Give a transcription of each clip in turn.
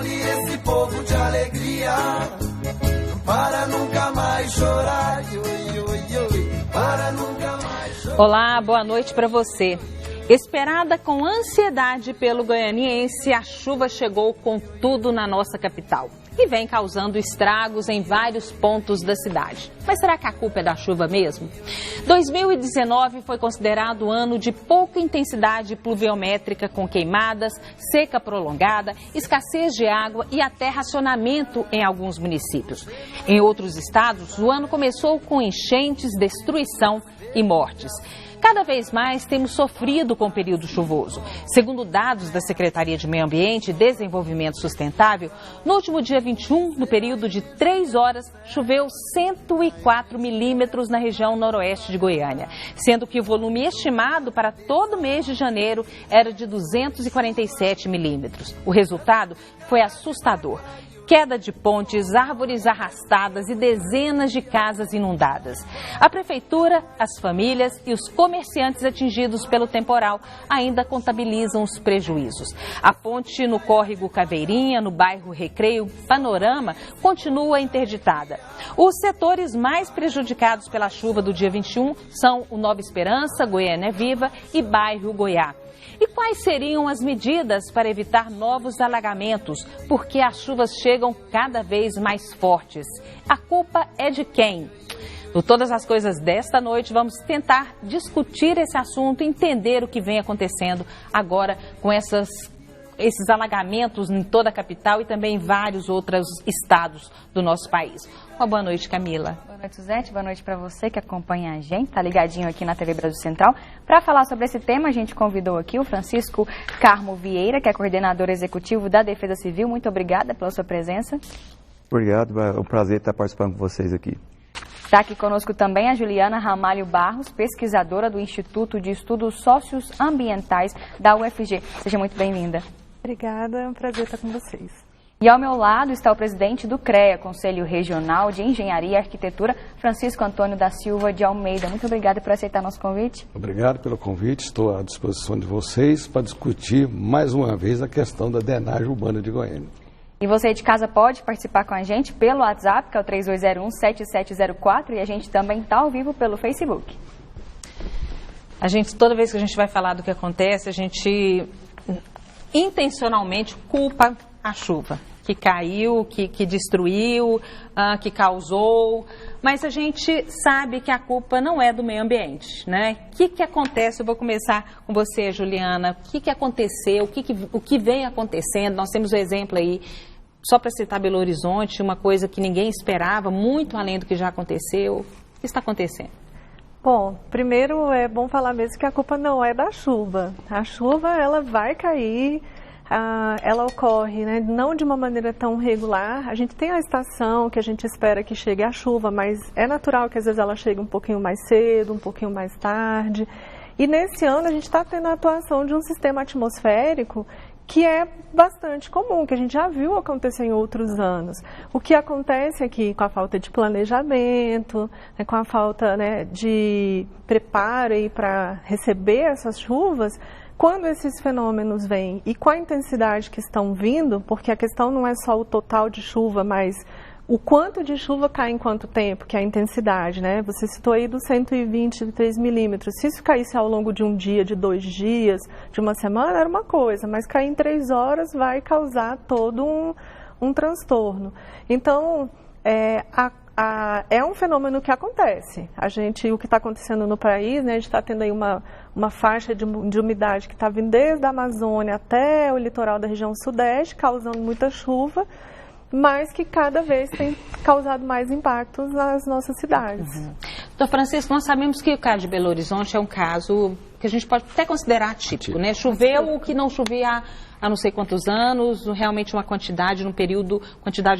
Colhe esse povo de alegria, para nunca mais chorar, para nunca mais chorar. Olá, boa noite para você. Esperada com ansiedade pelo goianiense, a chuva chegou com tudo na nossa capital e vem causando estragos em vários pontos da cidade. Mas será que a culpa é da chuva mesmo? 2019 foi considerado ano de pouca intensidade pluviométrica, com queimadas, seca prolongada, escassez de água e até racionamento em alguns municípios. Em outros estados, o ano começou com enchentes, destruição e mortes. Cada vez mais temos sofrido com o período chuvoso. Segundo dados da Secretaria de Meio Ambiente e Desenvolvimento Sustentável, no último dia 21, no período de 3 horas, choveu 104 milímetros na região noroeste de Goiânia, sendo que o volume estimado para todo o mês de janeiro era de 247 milímetros. O resultado foi assustador. Queda de pontes, árvores arrastadas e dezenas de casas inundadas. A prefeitura, as famílias e os comerciantes atingidos pelo temporal ainda contabilizam os prejuízos. A ponte no córrego Caveirinha, no bairro Recreio Panorama, continua interditada. Os setores mais prejudicados pela chuva do dia 21 são o Nova Esperança, Goiânia Viva e bairro Goiá. E quais seriam as medidas para evitar novos alagamentos? Porque as chuvas chegam cada vez mais fortes. A culpa é de quem? No Todas as Coisas desta noite, vamos tentar discutir esse assunto, entender o que vem acontecendo agora com esses alagamentos em toda a capital e também em vários outros estados do nosso país. Uma boa noite, Camila. Boa noite, Suzete. Boa noite para você que acompanha a gente, tá ligadinho aqui na TV Brasil Central. Para falar sobre esse tema, a gente convidou aqui o Francisco Carmo Vieira, que é coordenador executivo da Defesa Civil. Muito obrigada pela sua presença. Obrigado, é um prazer estar participando com vocês aqui. Está aqui conosco também a Juliana Ramalho Barros, pesquisadora do Instituto de Estudos Socioambientais da UFG. Seja muito bem-vinda. Obrigada, é um prazer estar com vocês. E ao meu lado está o presidente do CREA, Conselho Regional de Engenharia e Arquitetura, Francisco Antônio da Silva de Almeida. Muito obrigada por aceitar nosso convite. Obrigado pelo convite, estou à disposição de vocês para discutir mais uma vez a questão da drenagem urbana de Goiânia. E você de casa pode participar com a gente pelo WhatsApp, que é o 3201-7704, e a gente também está ao vivo pelo Facebook. Toda vez que a gente vai falar do que acontece, a gente intencionalmente culpa a chuva, que caiu, que destruiu, que causou, mas a gente sabe que a culpa não é do meio ambiente, né? O que acontece? Eu vou começar com você, Juliana. O que aconteceu? O que vem acontecendo? Nós temos um exemplo aí, só para citar Belo Horizonte, uma coisa que ninguém esperava, muito além do que já aconteceu. O que está acontecendo? Bom, primeiro é bom falar mesmo que a culpa não é da chuva. A chuva, ela vai cair, ela ocorre, né, não de uma maneira tão regular. A gente tem a estação que a gente espera que chegue a chuva, mas é natural que às vezes ela chegue um pouquinho mais cedo, um pouquinho mais tarde. E nesse ano a gente está tendo a atuação de um sistema atmosférico que é bastante comum, que a gente já viu acontecer em outros anos. O que acontece aqui com a falta de planejamento, né, com a falta, né, de preparo para receber essas chuvas, quando esses fenômenos vêm e com a intensidade que estão vindo, porque a questão não é só o total de chuva, mas o quanto de chuva cai em quanto tempo, que é a intensidade, né? Você citou aí dos 123 milímetros. Se isso caísse ao longo de um dia, de 2 dias, de uma semana, era uma coisa, mas cair em 3 horas vai causar todo um transtorno. Então, é um fenômeno que acontece. O que está acontecendo no país, né, a gente está tendo aí uma faixa de umidade que está vindo desde a Amazônia até o litoral da região sudeste, causando muita chuva, mas que cada vez tem causado mais impactos nas nossas cidades. Doutor Francisco, nós sabemos que o caso de Belo Horizonte é um caso que a gente pode até considerar atípico, né? Choveu o que não chovia há não sei quantos anos, realmente uma quantidade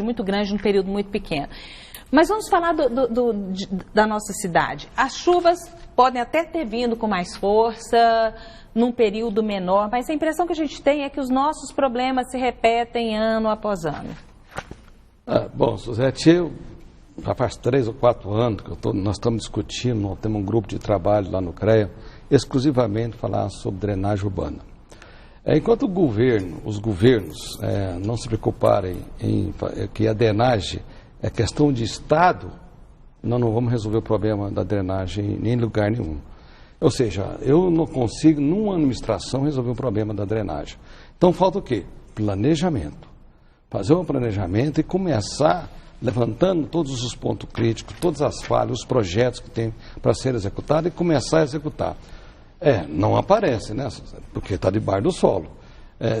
muito grande num período muito pequeno. Mas vamos falar da nossa cidade. As chuvas podem até ter vindo com mais força, num período menor, mas a impressão que a gente tem é que os nossos problemas se repetem ano após ano. Bom, Suzete, já faz 3 ou 4 anos que nós estamos discutindo, nós temos um grupo de trabalho lá no CREA, exclusivamente falar sobre drenagem urbana. Enquanto os governos não se preocuparem em que a drenagem é questão de Estado, nós não vamos resolver o problema da drenagem nem em lugar nenhum. Ou seja, eu não consigo, numa administração, resolver o problema da drenagem. Então, falta o quê? Planejamento. Fazer um planejamento e começar levantando todos os pontos críticos, todas as falhas, os projetos que tem para ser executado e começar a executar. Não aparece, né? Porque está debaixo do solo.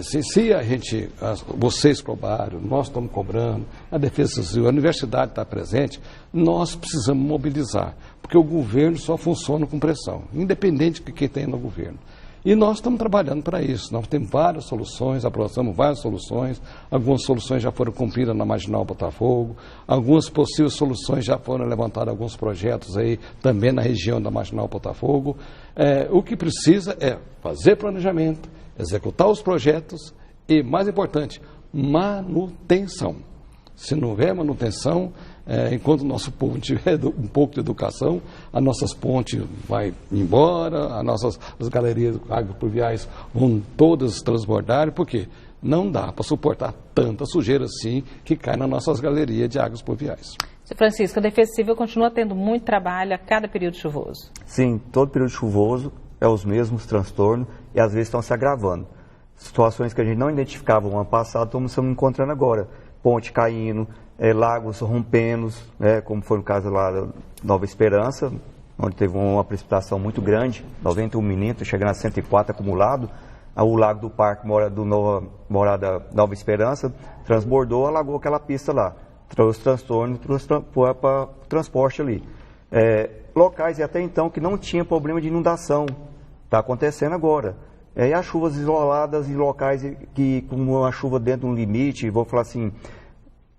Se a gente, vocês cobraram, nós estamos cobrando, a Defesa Civil, a universidade está presente, nós precisamos mobilizar, porque o governo só funciona com pressão, independente de quem tem no governo. E nós estamos trabalhando para isso. Nós temos várias soluções, aprovamos várias soluções. Algumas soluções já foram cumpridas na Marginal Botafogo. Algumas possíveis soluções já foram levantados alguns projetos aí também na região da Marginal Botafogo. O que precisa é fazer planejamento, executar os projetos e, mais importante, manutenção. Se não houver manutenção, enquanto o nosso povo não tiver um pouco de educação, as nossas pontes vão embora, as galerias agropluviais vão todas transbordar, porque não dá para suportar tanta sujeira assim que cai nas nossas galerias de águas pluviais. Sr. Francisco, a Defesa Civil continua tendo muito trabalho a cada período chuvoso? Sim, todo período chuvoso é os mesmos transtornos e às vezes estão se agravando. Situações que a gente não identificava no ano passado, estamos encontrando agora. Ponte caindo, lagos rompendo, como foi no caso lá da Nova Esperança, onde teve uma precipitação muito grande, 91 milímetros, chegando a 104 acumulado. O Lago do Parque, morada Nova Esperança, transbordou, alagou aquela pista lá. Trouxe transtorno para o transporte ali. Locais e até então que não tinha problema de inundação, está acontecendo agora. E as chuvas isoladas em locais que, com uma chuva dentro de um limite, vou falar assim,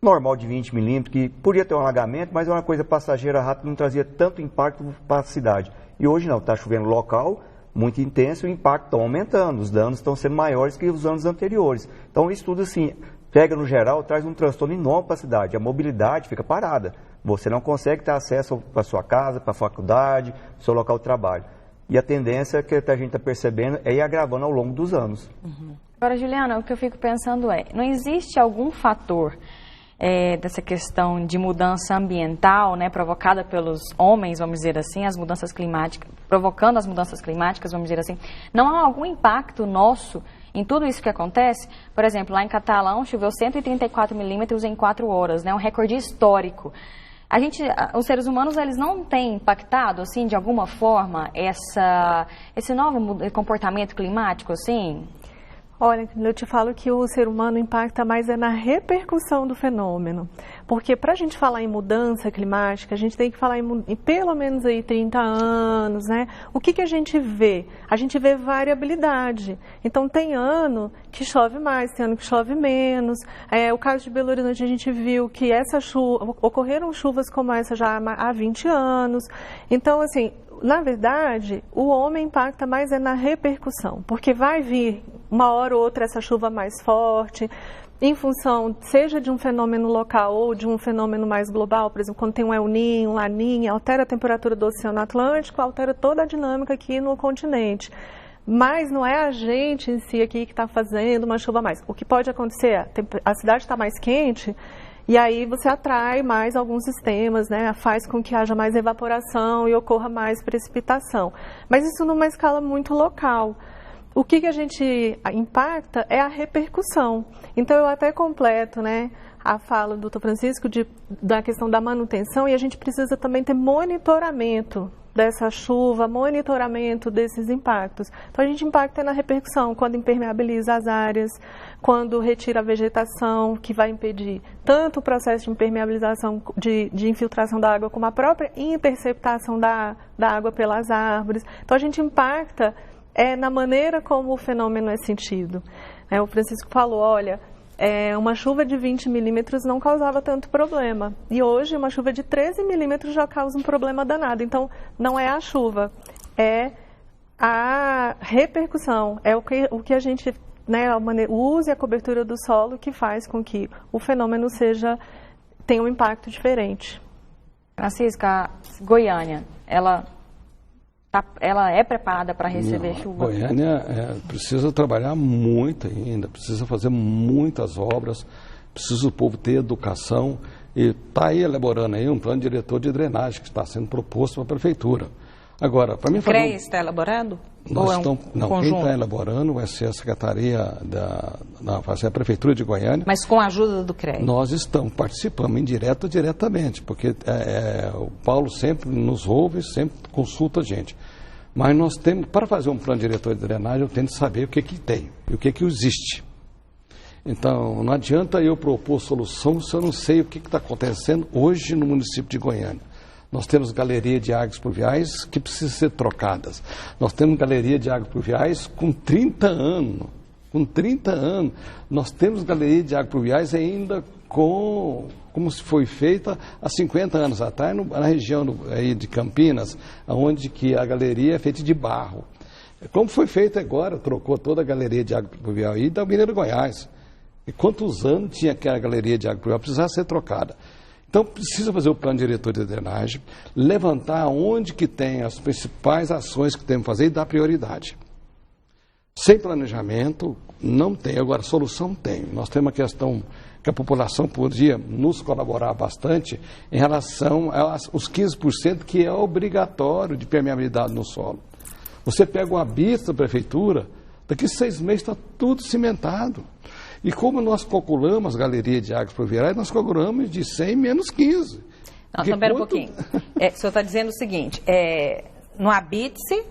normal de 20 milímetros, que podia ter um alagamento, mas é uma coisa passageira rápida, não trazia tanto impacto para a cidade. E hoje não, está chovendo local, muito intenso, e o impacto está aumentando, os danos estão sendo maiores que os anos anteriores. Então isso tudo assim, pega no geral, traz um transtorno enorme para a cidade, a mobilidade fica parada. Você não consegue ter acesso para a sua casa, para a faculdade, para o seu local de trabalho. E a tendência que a gente está percebendo é ir agravando ao longo dos anos. Agora, Juliana, o que eu fico pensando não existe algum fator dessa questão de mudança ambiental, provocada pelos homens, vamos dizer assim, as mudanças climáticas, provocando as mudanças climáticas, vamos dizer assim, não há algum impacto nosso em tudo isso que acontece? Por exemplo, lá em Catalão choveu 134 milímetros em 4 horas, um recorde histórico. Os seres humanos, eles não têm impactado, assim, de alguma forma, esse novo comportamento climático, assim? Olha, eu te falo que o ser humano impacta mais na repercussão do fenômeno. Porque para a gente falar em mudança climática, a gente tem que falar em pelo menos aí 30 anos, O que a gente vê? A gente vê variabilidade. Então tem ano que chove mais, tem ano que chove menos. O caso de Belo Horizonte, a gente viu que ocorreram chuvas como essa já há 20 anos. Então, assim, na verdade, o homem impacta mais na repercussão, porque vai vir uma hora ou outra essa chuva mais forte, em função, seja de um fenômeno local ou de um fenômeno mais global, por exemplo, quando tem um El Niño, um Laninha, altera a temperatura do Oceano Atlântico, altera toda a dinâmica aqui no continente. Mas não é a gente em si aqui que está fazendo uma chuva a mais. O que pode acontecer é a cidade está mais quente, e aí você atrai mais alguns sistemas, faz com que haja mais evaporação e ocorra mais precipitação. Mas isso numa escala muito local. O que a gente impacta é a repercussão. Então eu até completo a fala do Dr. Francisco da questão da manutenção, e a gente precisa também ter monitoramento dessa chuva, monitoramento desses impactos. Então a gente impacta na repercussão, quando impermeabiliza as áreas, quando retira a vegetação, que vai impedir tanto o processo de impermeabilização, de infiltração da água, como a própria interceptação da água pelas árvores. Então a gente impacta na maneira como o fenômeno é sentido. O Francisco falou, olha, uma chuva de 20 milímetros não causava tanto problema. E hoje uma chuva de 13 milímetros já causa um problema danado. Então, não é a chuva, é a repercussão, é o que a gente, o uso e a cobertura do solo que faz com que o fenômeno tenha um impacto diferente. Francisca, Goiânia, ela ela é preparada para receber chuva? Goiânia precisa trabalhar muito ainda, precisa fazer muitas obras, precisa o povo ter educação e está aí elaborando aí um plano diretor de drenagem que está sendo proposto para a prefeitura. Agora, para mim o CREA está elaborando? Quem está elaborando vai ser a Secretaria vai ser a Prefeitura de Goiânia. Mas com a ajuda do CREA? Nós estamos participando indireto ou diretamente, porque o Paulo sempre nos ouve, sempre consulta a gente. Mas nós temos, para fazer um plano diretor de drenagem, eu tenho que saber o que tem e o que existe. Então, não adianta eu propor solução se eu não sei o que está acontecendo hoje no município de Goiânia. Nós temos galeria de águas pluviais que precisam ser trocadas. Nós temos galeria de águas pluviais com 30 anos. Com 30 anos. Nós temos galeria de águas pluviais ainda como se foi feita há 50 anos atrás, na região aí de Campinas, onde que a galeria é feita de barro. Como foi feito agora, trocou toda a galeria de água pluvial aí da Mineiro Goiás. E quantos anos tinha aquela galeria de água pluvial? Precisava ser trocada. Então, precisa fazer o plano diretor de drenagem, levantar onde que tem as principais ações que temos que fazer e dar prioridade. Sem planejamento, não tem. Agora, solução tem. Nós temos uma questão que a população podia nos colaborar bastante em relação aos 15% que é obrigatório de permeabilidade no solo. Você pega uma vista da prefeitura, daqui a 6 meses está tudo cimentado. E como nós calculamos as galerias de águas pluviais, nós calculamos de 100 menos 15. Não, então, espera um pouquinho. O senhor está dizendo o seguinte, no habite-se,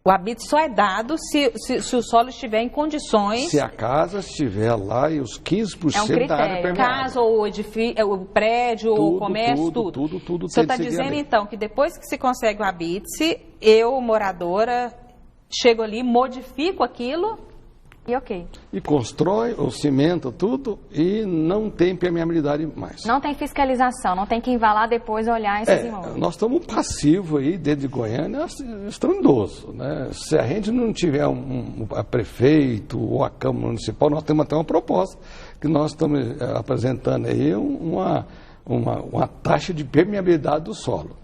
o habite só é dado se o solo estiver em condições... Se a casa estiver lá e os 15% da área permeável. Casa ou o prédio ou o comércio, tudo. O senhor está dizendo, então, que depois que se consegue o habite-se, eu, moradora, chego ali, modifico aquilo... E ok. E constrói, ou cimenta tudo e não tem permeabilidade mais. Não tem fiscalização, não tem que ir lá depois olhar esses imóveis. Nós estamos passivos aí dentro de Goiânia, estrondoso, né? Se a gente não tiver a prefeito ou a Câmara Municipal, nós temos até uma proposta que nós estamos apresentando aí uma taxa de permeabilidade do solo.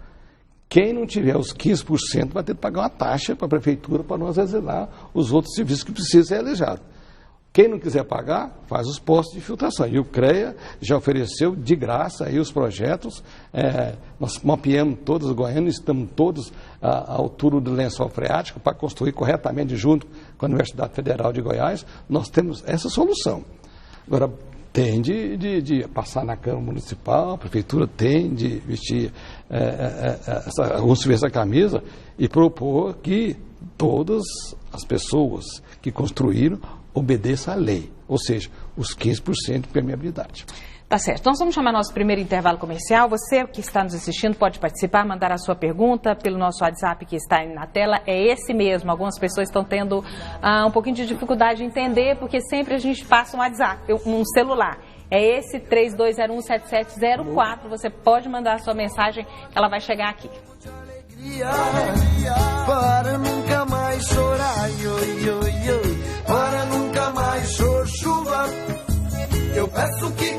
Quem não tiver os 15% vai ter que pagar uma taxa para a prefeitura para nós executar os outros serviços que precisam ser realizados. Quem não quiser pagar, faz os postos de filtração. E o CREA já ofereceu de graça aí os projetos. Nós mapeamos todos os goianos, estamos todos à altura do lençol freático para construir corretamente junto com a Universidade Federal de Goiás. Nós temos essa solução. Agora, tem de passar na Câmara Municipal, a Prefeitura tem de vestir essa camisa e propor que todas as pessoas que construíram obedeçam à lei, ou seja, os 15% de permeabilidade. Tá certo. Então, vamos chamar nosso primeiro intervalo comercial. Você que está nos assistindo pode participar, mandar a sua pergunta pelo nosso WhatsApp que está aí na tela. É esse mesmo. Algumas pessoas estão tendo um pouquinho de dificuldade de entender, porque sempre a gente passa um WhatsApp, um celular. É esse 32017704. Você pode mandar a sua mensagem, ela vai chegar aqui. Para nunca mais chorar, para nunca mais chuva. Eu peço que